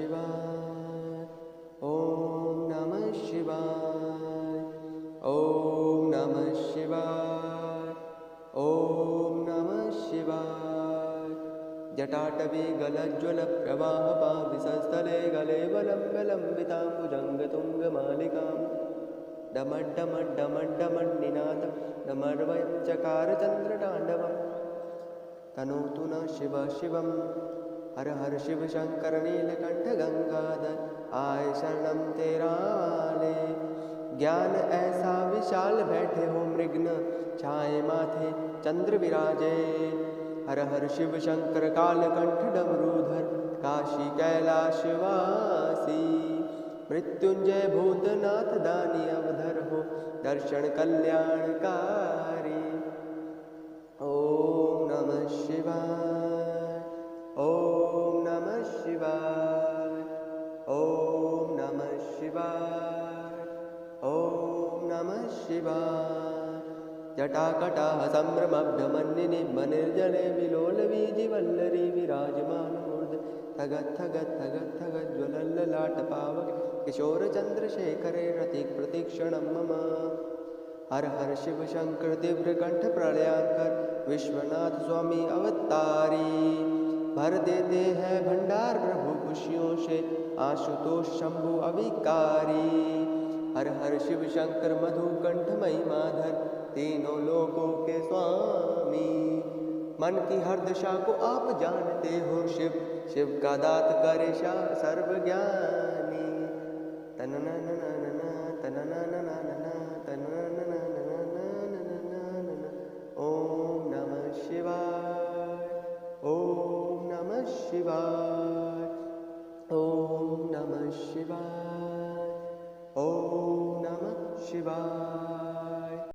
शिवाय। ओम नमः शिवाय। ओम नमः शिवाय। ओम नमः शिवाय। जटाटवी गलज्ज्वलप्रवाहपाविसंस्थले गले वलम्बलम्बिताम्बुजङ्गतुङ्गमालिकां डमड्डमड्डमड्डमड्निनादं डमर्वयं चकार चन्द्रताण्डवम्। तनोतु न शिव शिवं हर हर शिव शंकर नीलकंठ गंगाधर आए शरणम तेरा वाले। ज्ञान ऐसा विशाल बैठे हो मृग्न छाए माथे चंद्र विराजे। हर हर शिव शंकर कालकंठ डमरूधर काशी कैलाश वासी। मृत्युंजय भूतनाथ दानी अवधर हो दर्शन कल्याणकारी। ओम नमः शिवाय। ओम नमः शिवाय। ओम नमः शिवाय। ओम नमः शिवाय। जटाकटाह सम्भ्रमभ्यमन्निनिम्बनिर्जने विलोलवीजिवल्लरी विराजमानमूर्ध थगत् थगत् थगत् थगत् ज्वलल्ललाटपावक किशोरचन्द्रशेखरे रतिक प्रतीक्षणं मम। हर हर शिव शंकर तीव्र कंठ प्रलयांकर विश्वनाथ स्वामी अवतारी। भर देते हैं भंडार प्रभु खुशियों से आशुतोष शंभु अविकारी। हर हर शिव शंकर मधुकंठ महिमाधर तीनों लोकों के स्वामी। मन की हर दशा को आप जानते हो शिव शिव का दात करे सर्वज्ञानी। तनननननना तनननननना तनननननना। ओम नमः शिवाय। ओम नमः शिवाय। ओम नमः शिवाय। ओम नमः शिवाय।